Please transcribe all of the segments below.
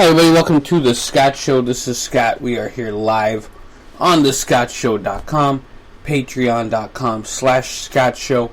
Hi everybody, welcome to The Scott Show. This is Scott. We are here live on thescottshow.com, patreon.com/scottshow,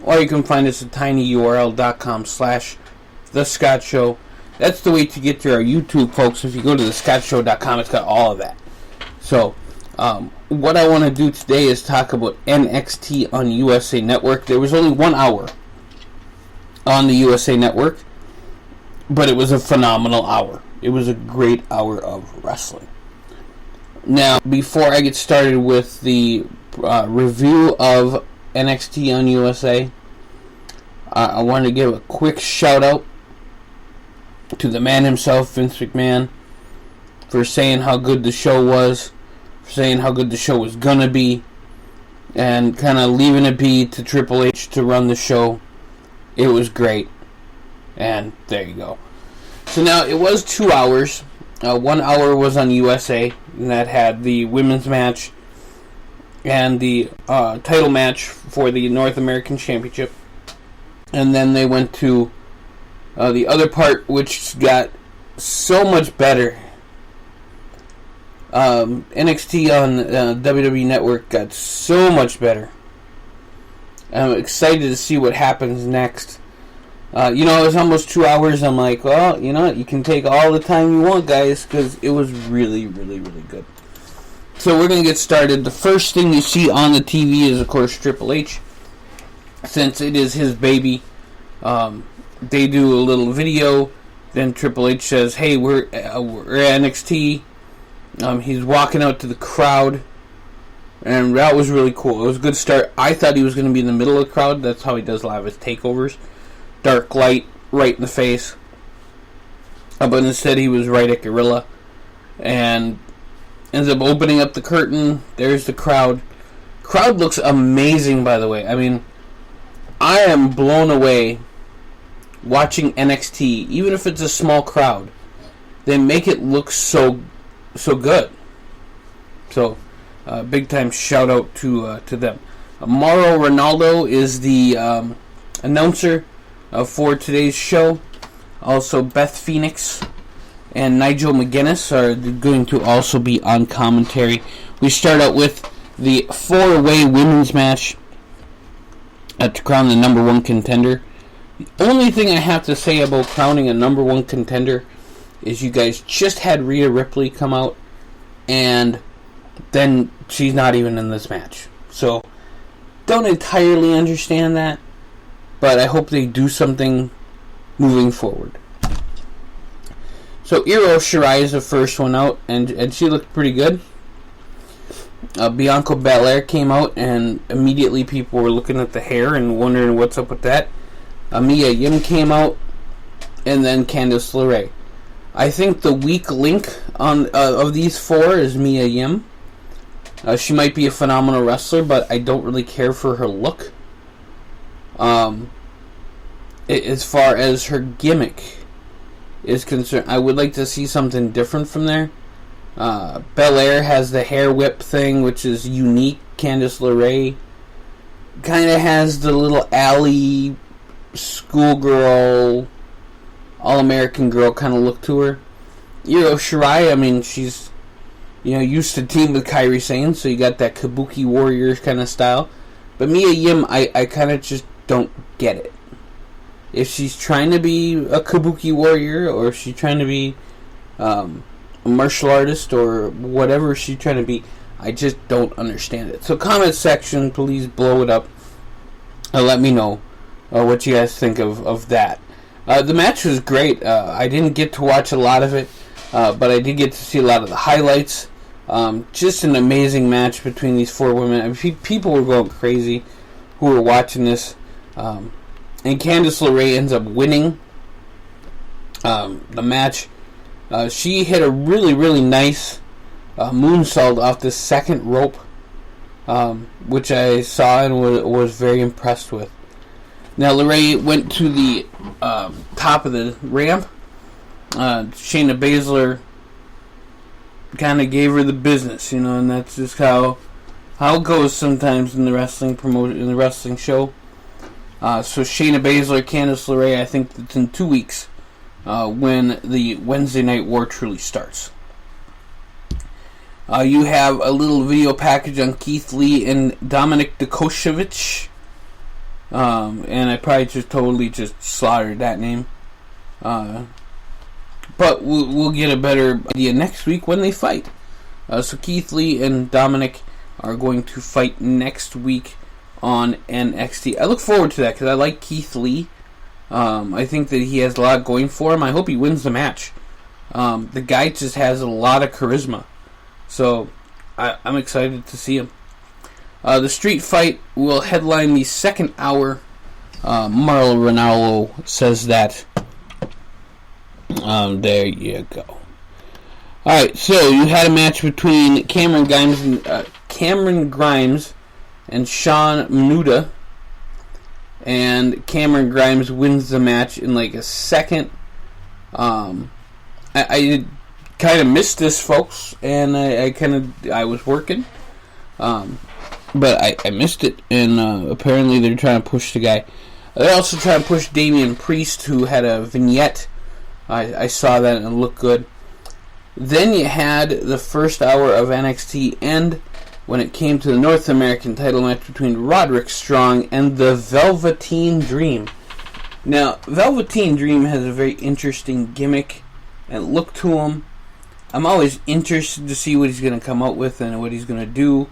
or you can find us at tinyurl.com/thescottshow. That's the way to get to our YouTube, folks. If you go to thescottshow.com, it's got all of that. So, what I want to do today is talk about NXT on USA Network. There was only 1 hour on the USA Network, but it was a phenomenal hour. It was a great hour of wrestling. Now, before I get started with the review of NXT on USA, I want to give a quick shout out to the man himself, Vince McMahon, for saying how good the show was, for saying how good the show was gonna be, and kind of leaving it be to Triple H to run the show. It was great. And there you go. So now, it was 2 hours. 1 hour was on USA, and that had the women's match and the title match for the North American Championship. And then they went to the other part, which got so much better. NXT on WWE Network got so much better. I'm excited to see what happens next. It was almost 2 hours. I'm like, well, you know what? You can take all the time you want, guys, because it was really, really, really good. So we're going to get started. The first thing you see on the TV is, of course, Triple H. Since it is his baby, they do a little video. Then Triple H says, hey, we're at NXT. He's walking out to the crowd. And that was really cool. It was a good start. I thought he was going to be in the middle of the crowd. That's how he does a lot of his takeovers. Dark light right in the face, but instead he was right at Gorilla and ends up opening up the curtain. There's the crowd. Crowd looks amazing, by the way. I mean, I am blown away watching NXT. Even if it's a small crowd, they make it look so good. So big time shout out to them. Mauro Ronaldo is the announcer for today's show. Also, Beth Phoenix and Nigel McGuinness are going to also be on commentary. We start out with the 4-way women's match to crown the number one contender. The only thing I have to say about crowning a number one contender is you guys just had Rhea Ripley come out, and then she's not even in this match. So, don't entirely understand that, but I hope they do something moving forward. So Io Shirai is the first one out, and she looked pretty good. Bianca Belair came out, and immediately people were looking at the hair and wondering what's up with that. Mia Yim came out, and then Candice LeRae. I think the weak link of these four is Mia Yim. She might be a phenomenal wrestler, but I don't really care for her look. As far as her gimmick is concerned, I would like to see something different from there. Belair has the hair whip thing, which is unique. Candice LeRae kind of has the little alley schoolgirl, all-American girl kind of look to her. Io Shirai, I mean, she's used to team with Kairi Sane, so you got that Kabuki Warriors kind of style. But Mia Yim, I kind of just don't get it. If she's trying to be a Kabuki warrior, or if she's trying to be a martial artist, or whatever she's trying to be, I just don't understand it. So comment section, please blow it up. Let me know what you guys think of that. The match was great. I didn't get to watch a lot of it, but I did get to see a lot of the highlights. Just an amazing match between these four women. I mean, people were going crazy who were watching this. And Candice LeRae ends up winning the match. She hit a really, really nice moonsault off the second rope, which I saw and was very impressed with. Now, LeRae went to the top of the ramp. Shayna Baszler kind of gave her the business, and that's just how it goes sometimes in the wrestling show. So Shayna Baszler, Candice LeRae, I think it's in 2 weeks. when the Wednesday Night War truly starts. You have a little video package on Keith Lee and Dominik Dijakovic. And I probably just slaughtered that name. But we'll get a better idea next week when they fight. So Keith Lee and Dominik are going to fight next week on NXT. I look forward to that because I like Keith Lee. I think that he has a lot going for him. I hope he wins the match. The guy just has a lot of charisma. So I'm excited to see him. The street fight will headline the second hour. Marlo Ronaldo says that. There you go. Alright, so you had a match between Cameron Grimes and Sean Muda. And Cameron Grimes wins the match in like a second. I kind of missed this, folks, and I was working. But I missed it, and apparently they're trying to push the guy. They're also trying to push Damian Priest, who had a vignette. I saw that and it looked good. Then you had the first hour of NXT end when it came to the North American title match between Roderick Strong and the Velveteen Dream. Now, Velveteen Dream has a very interesting gimmick and look to him. I'm always interested to see what he's going to come out with and what he's going to do.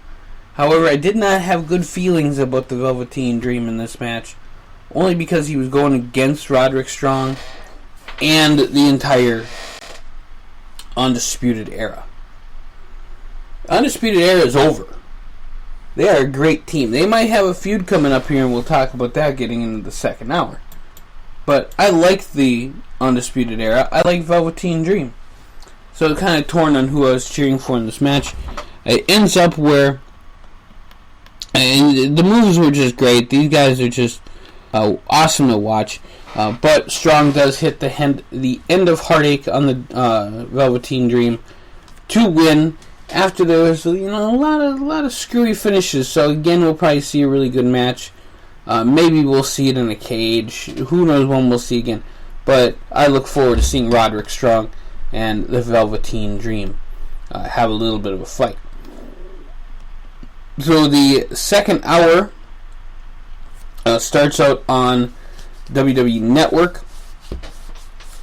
However, I did not have good feelings about the Velveteen Dream in this match, only because he was going against Roderick Strong and the entire Undisputed Era. Undisputed Era is over. They are a great team. They might have a feud coming up here, and we'll talk about that getting into the second hour. But I like the Undisputed Era. I like Velveteen Dream. So kind of torn on who I was cheering for in this match. It ends up where... And the moves were just great. These guys are just awesome to watch. But Strong does hit the end of Heartache on the Velveteen Dream to win. After there was a lot of screwy finishes. So again, we'll probably see a really good match. Maybe we'll see it in a cage. Who knows when we'll see again. But I look forward to seeing Roderick Strong and the Velveteen Dream have a little bit of a fight. So the second hour starts out on WWE Network.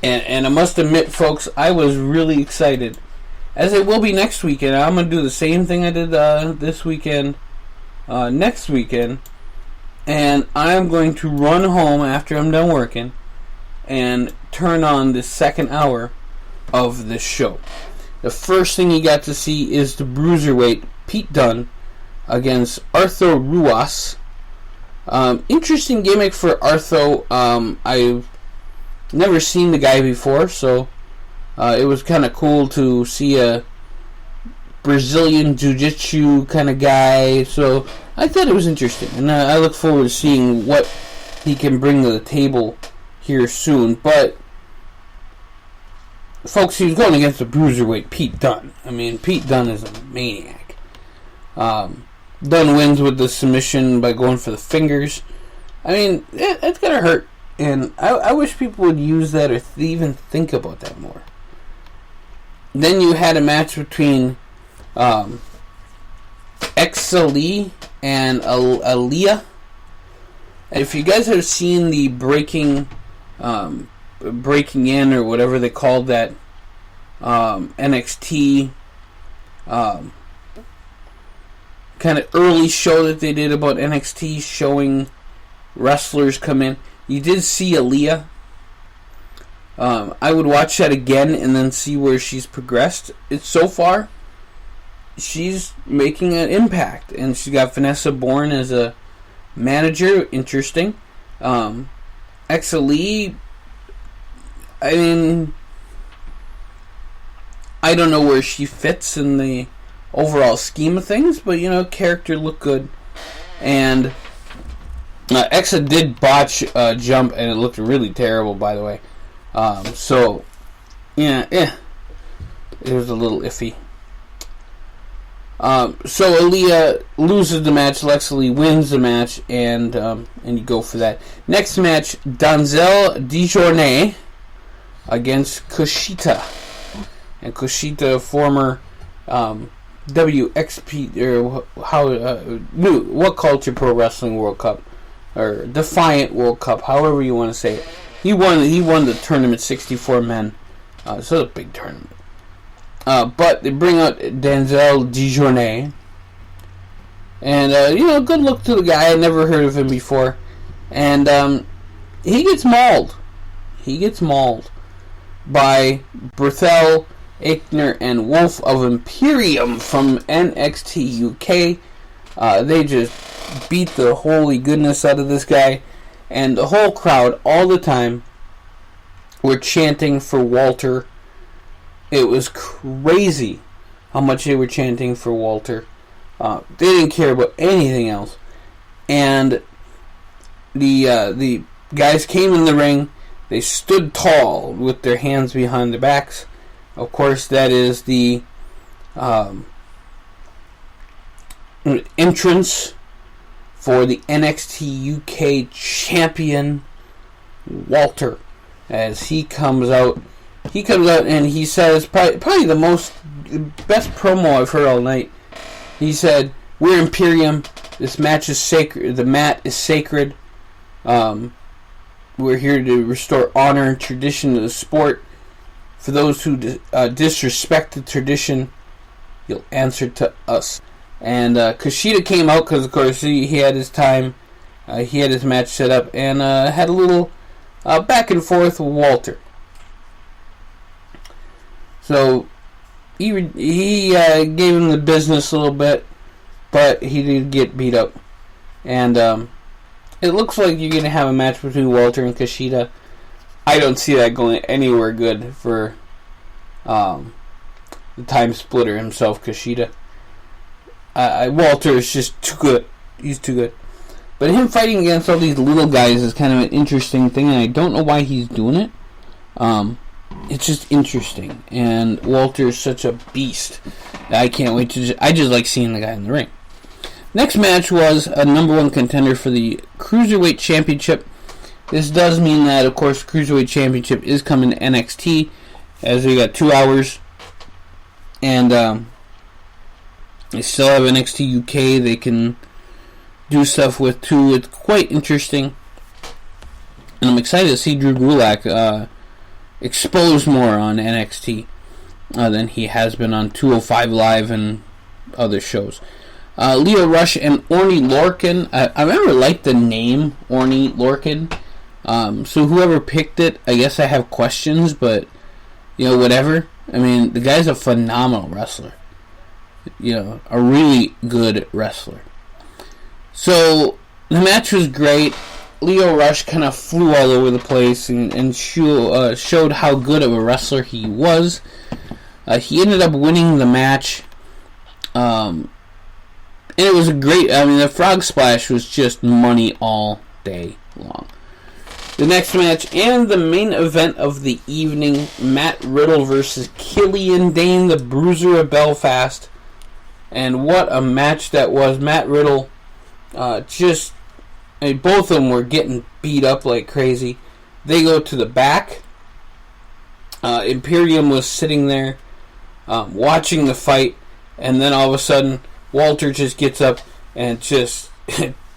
And I must admit, folks, I was really excited. As it will be next weekend. I'm going to do the same thing I did this weekend, next weekend. And I'm going to run home after I'm done working and turn on the second hour of this show. The first thing you got to see is the Bruiserweight Pete Dunne against Arthur Ruas. Interesting gimmick for Arthur. I've never seen the guy before, so it was kind of cool to see a Brazilian Jiu-Jitsu kind of guy. So I thought it was interesting, and I look forward to seeing what he can bring to the table here soon. But folks, he was going against the Bruiserweight Pete Dunne. I mean, Pete Dunne is a maniac. Dunne wins with the submission by going for the fingers. I mean, it's gonna hurt, and I wish people would use that or even think about that more. Then you had a match between Alexa Lee and Aaliyah. If you guys have seen the breaking in or whatever they called that NXT kind of early show that they did about NXT showing wrestlers come in, you did see Aaliyah. I would watch that again and then see where she's progressed. So far, she's making an impact, and she's got Vanessa Bourne as a manager. Interesting. Alexa Lee, I mean, I don't know where she fits in the overall scheme of things, but character looked good. And Exa did botch a jump, and it looked really terrible, by the way. So it was a little iffy. So Aaliyah loses the match, Alexa Lee wins the match, and you go for that. Next match, Donzel DeJournay against Kushida. And Kushida, former WXP, or What Culture Pro Wrestling World Cup, or Defiant World Cup, however you want to say it. He won the tournament, 64 men. So it's a big tournament. But they bring out Denzel DeJournay. And, good look to the guy. I never heard of him before. And he gets mauled. He gets mauled by Berthel, Aichner, and Wolf of Imperium from NXT UK. They just beat the holy goodness out of this guy. And the whole crowd, all the time, were chanting for Walter. It was crazy how much they were chanting for Walter. They didn't care about anything else. And the guys came in the ring. They stood tall with their hands behind their backs. Of course, that is the entrance for the NXT UK champion, Walter, as he comes out. He comes out and he says probably the best promo I've heard all night. He said, "We're Imperium. This match is sacred. The mat is sacred. We're here to restore honor and tradition to the sport. For those who disrespect the tradition, you'll answer to us." And Kushida came out because, of course, he had his time. He had his match set up and had a little back and forth with Walter. So he gave him the business a little bit, but he did get beat up. And it looks like you're going to have a match between Walter and Kushida. I don't see that going anywhere good for the time splitter himself, Kushida. Walter is just too good. He's too good. But him fighting against all these little guys is kind of an interesting thing, and I don't know why he's doing it. It's just interesting. And Walter is such a beast. I can't wait to... I just like seeing the guy in the ring. Next match was a number one contender for the Cruiserweight Championship. This does mean that, of course, the Cruiserweight Championship is coming to NXT, as we got 2 hours. And they still have NXT UK they can do stuff with, too. It's quite interesting. And I'm excited to see Drew Gulak exposed more on NXT than he has been on 205 Live and other shows. Leo Rush and Orny Lorcan. I remember liked the name Orny Lorcan. So whoever picked it, I guess I have questions, but whatever. I mean, the guy's a phenomenal wrestler. A really good wrestler. So the match was great. Leo Rush kind of flew all over the place and showed how good of a wrestler he was. He ended up winning the match. And it was a great... I mean, the Frog Splash was just money all day long. The next match and the main event of the evening, Matt Riddle versus Killian Dane, the Bruiser of Belfast. And what a match that was. Matt Riddle both of them were getting beat up like crazy. They go to the back. Imperium was sitting there watching the fight, and then all of a sudden Walter just gets up and just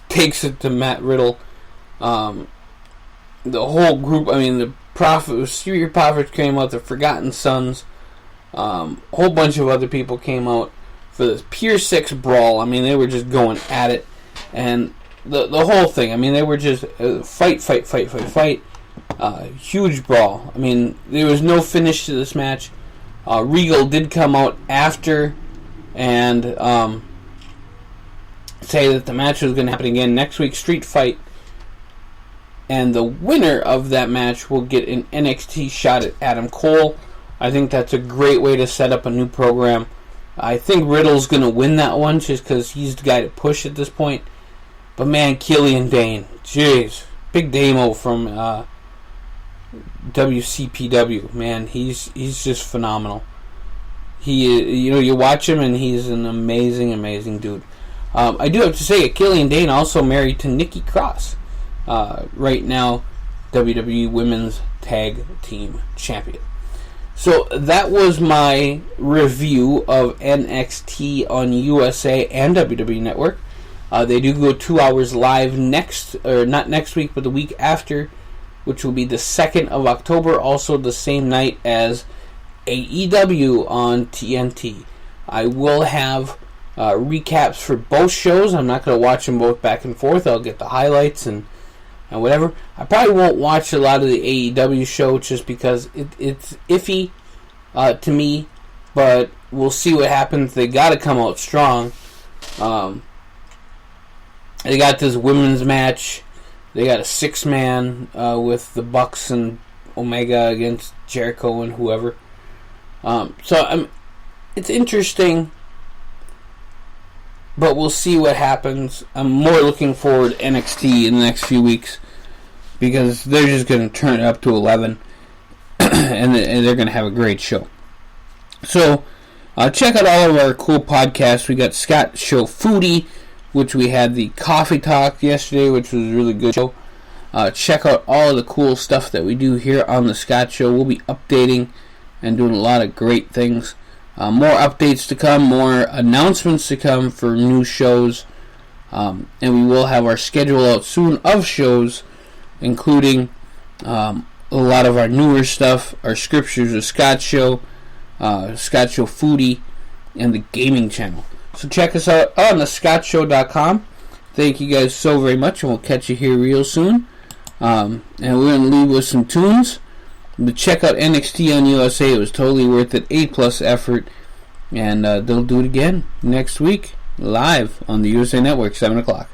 takes it to Matt Riddle. The whole group, I mean, the Street Profits came out, the Forgotten Sons, a whole bunch of other people came out for this Pier 6 brawl. I mean, they were just going at it, and the whole thing, I mean, they were just fight. Huge brawl. I mean, there was no finish to this match. Regal did come out after and say that the match was going to happen again next week, Street Fight. And the winner of that match will get an NXT shot at Adam Cole. I think that's a great way to set up a new program. I think Riddle's going to win that one just because he's the guy to push at this point. But man, Killian Dane, jeez, big Damo from WCPW, man, he's just phenomenal. You watch him and he's an amazing dude. I do have to say, Killian Dane also married to Nikki Cross right now, WWE Women's Tag Team Champion. So that was my review of NXT on USA and WWE Network. They do go 2 hours live not next week, but the week after, which will be the 2nd of October, also the same night as AEW on TNT. I will have recaps for both shows. I'm not going to watch them both back and forth. I'll get the highlights and whatever. I probably won't watch a lot of the AEW show just because it's iffy to me, but we'll see what happens. They got to come out strong. They got this women's match. They got a 6-man with the Bucks and Omega against Jericho and whoever. It's interesting, but we'll see what happens. I'm more looking forward to NXT in the next few weeks because they're just going to turn it up to 11 and they're going to have a great show. So, check out all of our cool podcasts. We got Scott Show Foodie, which we had the Coffee Talk yesterday, which was a really good show. Check out all of the cool stuff that we do here on the Scott Show. We'll be updating and doing a lot of great things. More updates to come, more announcements to come for new shows. And we will have our schedule out soon of shows, including a lot of our newer stuff, our Scriptures of Scott Show, Scott Show Foodie, and the Gaming Channel. So check us out on thescottshow.com. Thank you guys so very much, and we'll catch you here real soon. And we're going to leave with some tunes. But check out NXT on USA. It was totally worth it. A+ effort. And they'll do it again next week, live on the USA Network, 7 o'clock.